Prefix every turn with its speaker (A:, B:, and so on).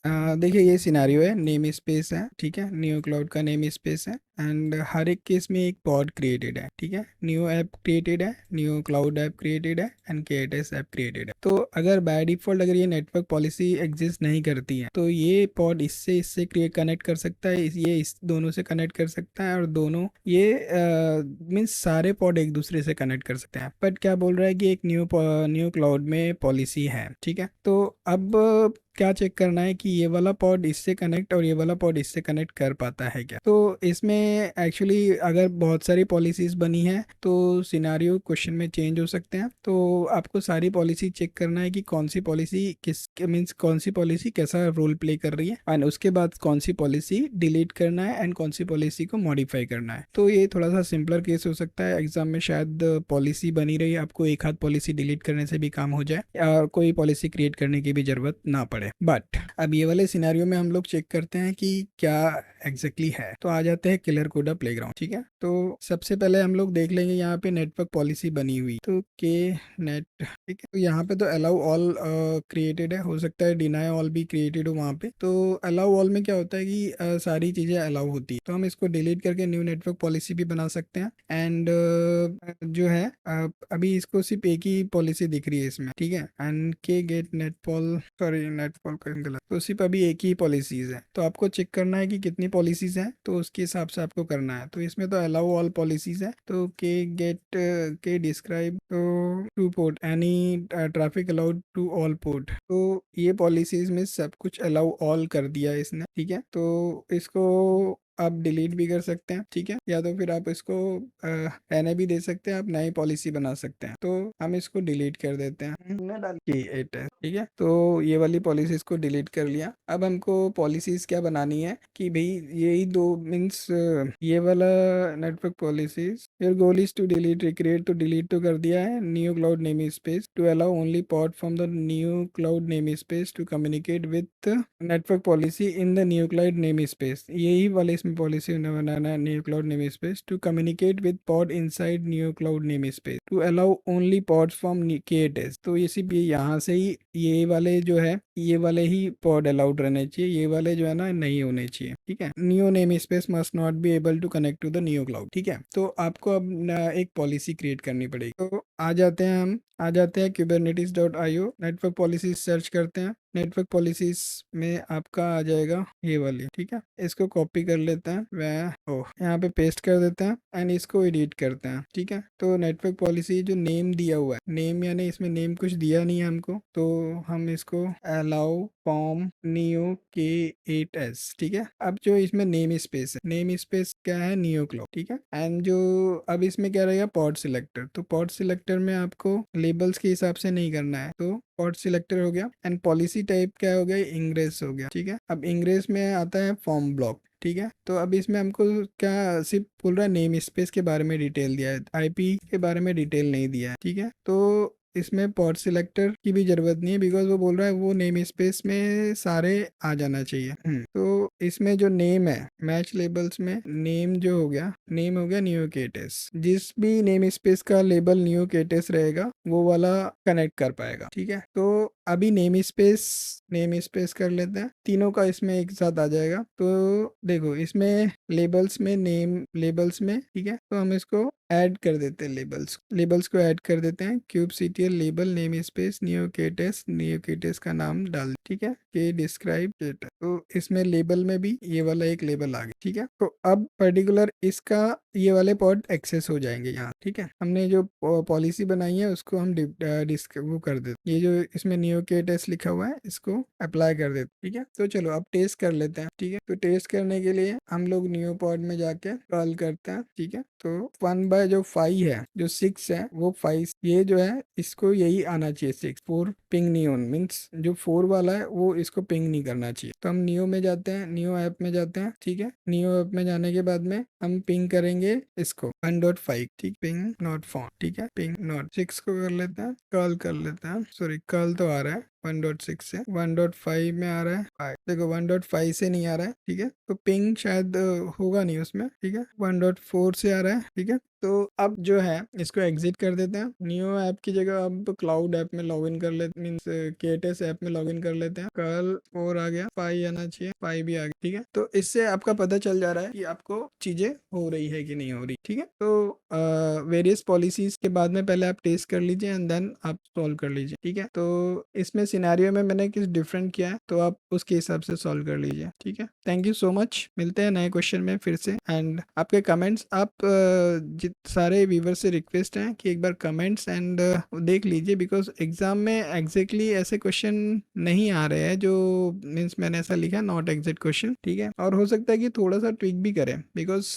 A: देखिए ये सिनारियो है, नेम स्पेस है, ठीक है, न्यू क्लाउड का नेम स्पेस है एंड हर एक केस में एक पॉड क्रिएटेड है, ठीक है, न्यू ऐप क्रिएटेड है, न्यू क्लाउड ऐप क्रिएटेड है एंड KTS ऐप क्रिएटेड है। तो अगर बाय डिफॉल्ट अगर ये नेटवर्क पॉलिसी एग्जिस्ट नहीं करती है तो ये पॉड इससे इससे क्रिएट कनेक्ट कर सकता है, ये इस दोनों से कनेक्ट कर सकता है और दोनों ये मीन्स सारे पॉड एक दूसरे से कनेक्ट कर सकते हैं। बट क्या बोल रहा है कि एक न्यू क्लाउड में पॉलिसी है, ठीक है। तो अब क्या चेक करना है कि ये वाला पॉड इससे कनेक्ट और ये वाला पॉड इससे कनेक्ट कर पाता है क्या। तो इसमें एक्चुअली अगर बहुत सारी पॉलिसीज बनी है तो सिनारियो क्वेश्चन में चेंज हो सकते हैं। तो आपको सारी पॉलिसी चेक करना है कि कौन सी पॉलिसी किस मीन्स कौन सी पॉलिसी कैसा रोल प्ले कर रही है एंड उसके बाद कौन सी पॉलिसी डिलीट करना है एंड कौन सी पॉलिसी को मॉडिफाई करना है। तो ये थोड़ा सा सिंपलर केस हो सकता है। एग्जाम में शायद पॉलिसी बनी रही, आपको एक हाथ पॉलिसी डिलीट करने से भी काम हो जाए और कोई पॉलिसी क्रिएट करने की भी जरूरत ना पड़े। बट अब ये वाले सिनेरियो में हम लोग चेक करते हैं कि क्या एग्जैक्टली है। तो आ जाते हैं किलर कोडा प्लेग्राउंड, ठीक है। तो सबसे पहले हम लोग देख लेंगे यहाँ पे नेटवर्क पॉलिसी बनी हुई, तो के नेट, ठीक है। तो यहाँ पे तो अलाउ ऑल क्रिएटेड है, हो सकता है डिनाई ऑल भी क्रिएटेड हो वहाँ पे। तो अलाउ ऑल में क्या होता है कि सारी चीजें अलाउ होती है, तो हम इसको डिलीट करके न्यू नेटवर्क पॉलिसी भी बना सकते हैं। एंड जो है अभी इसको सिर्फ एक ही पॉलिसी दिख रही है इसमें, ठीक है। एंड के गेट नेटपॉल, सॉरी नेटपॉल का गलत, तो सिर्फ अभी एक ही पॉलिसीज है। तो आपको चेक करना है कि कितनी पॉलिसीज हैं, तो उसके हिसाब से आपको करना है। तो इसमें तो अलाउ ऑल पॉलिसीज है, तो के गेट के डिस्क्राइब तो to port any traffic allowed to all port, तो ये पॉलिसीज में सब कुछ अलाउ ऑल कर दिया है इसने, ठीक है। तो इसको आप डिलीट भी कर सकते हैं, ठीक है, या तो फिर आप इसको रहने भी दे सकते हैं, आप नई पॉलिसी बना सकते हैं। तो हम इसको डिलीट कर देते हैं, हमने डाल के 8 है, ठीक है। तो ये वाली पॉलिसीज को डिलीट कर लिया। अब हमको पॉलिसीज क्या बनानी है कि भाई यही दो मीन्स ये वाला network policies, your goal is to delete recreate, तो डिलीट तो कर दिया है। New cloud name space to allow only pod from the new cloud name space to communicate with network policy in the new cloud name space, यही वाले इसमें policy बनाना है। New cloud name space to communicate with pod inside new cloud name space to allow only pods from KTS, तो ये सिर्फ ये यहाँ से ही ये वाले जो है ये वाले ही पॉड अलाउड रहने चाहिए, ये वाले जो है ना नहीं होने चाहिए, ठीक है। New name space must not be able to connect to the new cloud, ठीक है। तो आपको अब एक पॉलिसी क्रिएट करनी पड़ेगी। तो आ जाते हैं kubernetes.io, नेटवर्क पॉलिसीज सर्च करते हैं। नेटवर्क पॉलिसीज में आपका आ जाएगा ये वाली, ठीक है। इसको कॉपी कर लेते हैं, वह यहाँ पे पेस्ट कर देते हैं एंड इसको एडिट करते हैं, ठीक है। तो नेटवर्क पॉलिसी जो नेम दिया हुआ है, नेम यानी इसमें नेम कुछ दिया नहीं है हमको, तो हम इसको अलाउ फॉर्म न्यू K8S, ठीक है। अब जो इसमें नेम स्पेस है, नेम स्पेस क्या है, न्यू क्लाउड, ठीक है। एंड जो अब इसमें क्या रहेगा, पॉड सिलेक्टर, तो पॉड सिलेक्टर में आपको लेबल्स के हिसाब से नहीं करना है, तो पॉड सिलेक्टर हो गया। एंड पॉलिसी टाइप क्या हो गया, इंग्रेस हो गया, ठीक है। अब इंग्रेस में आता है फॉर्म ब्लॉक, ठीक है। तो अब इसमें हमको क्या सिर्फ बोल रहा है नेम स्पेस के बारे में डिटेल दिया है, IP के बारे में डिटेल नहीं दिया है, ठीक है। तो इसमें पॉड सिलेक्टर की भी जरूरत नहीं है, बिकॉज वो बोल रहा है वो नेम स्पेस में सारे आ जाना चाहिए। तो इसमें जो नेम है, मैच लेबल्स में नेम जो हो गया, नेम हो गया न्यू KTS, जिस भी नेम स्पेस का लेबल न्यू KTS रहेगा वो वाला कनेक्ट कर पाएगा, ठीक है। तो अभी नेम स्पेस कर लेते हैं, तीनों का इसमें एक साथ आ जाएगा। तो देखो इसमें लेबल्स में नेम लेबल्स में, ठीक है। तो हम इसको ऐड कर देते हैं, लेबल्स को ऐड कर देते हैं। kubectl label name space new KTS का नाम डाल, ठीक है, के डिस्क्राइब KTS। तो इसमें लेबल में भी ये वाला एक लेबल आ गया, ठीक है। तो अब पर्टिकुलर इसका ये वाले पॉड एक्सेस हो जाएंगे यहाँ, ठीक है। हमने जो पॉलिसी बनाई है उसको हम वो कर देते, ये जो इसमें न्यू KTS लिखा हुआ है इसको अप्लाई कर देते, ठीक है। तो चलो अब टेस्ट कर लेते हैं, ठीक है। तो टेस्ट करने के लिए हम लोग न्यू पॉड में जाके कॉल करते हैं, ठीक है। तो 1 बाय जो 5 है, जो 6 है वो 5, ये जो है इसको यही आना चाहिए 6, 4 पिंग नहीं होन मीन्स जो 4 वाला है वो इसको पिंग नहीं करना चाहिए। तो हम न्यू में जाते हैं, न्यू ऐप में जाते हैं, ठीक है। न्यू ऐप में जाने के बाद में हम पिंग करेंगे इसको 1.5, ठीक, पिंग नॉट फाउंड, ठीक है। पिंग नॉट 6 को कर लेते हैं, कॉल कर लेते हैं, सॉरी कॉल तो आ रहा है, 1.6 से 1.5 में आ रहा है 5, देखो 1.5 से नहीं आ रहा है, ठीक है, तो पिंग शायद होगा नहीं उसमें, ठीक है, 1.4 से आ रहा है, ठीक है। तो अब जो है इसको एग्जिट कर देते हैं, नियो ऐप की जगह अब क्लाउड ऐप में लॉगिन कर लेते, मीन्स केटस ऐप में लॉगिन कर लेते हैं। कल 4 आ गया, 5 आना चाहिए, 5 भी आ गया, ठीक है। तो इससे आपका पता चल जा रहा है कि आपको चीजें हो रही है कि नहीं हो रही, ठीक है। तो वेरियस पॉलिसीज के बाद में पहले आप टेस्ट कर लीजिए एंड देन आप सॉल्व कर लीजिए, ठीक है। तो इसमें सिनेरियो में मैंने किस डिफरेंट किया है, तो आप उसके हिसाब से सॉल्व कर लीजिए, ठीक है। थैंक यू सो मच, मिलते हैं नए क्वेश्चन में फिर से। एंड आपके कमेंट्स, आप जित सारे व्यूवर से रिक्वेस्ट है कि एक बार कमेंट्स एंड देख लीजिए, बिकॉज एग्जाम में एग्जैक्टली ऐसे क्वेश्चन नहीं आ रहे हैं जो मीन्स मैंने ऐसा लिखा नॉट एग्जैक्ट क्वेश्चन, ठीक है। और हो सकता है कि थोड़ा सा ट्विक भी करें, बिकॉज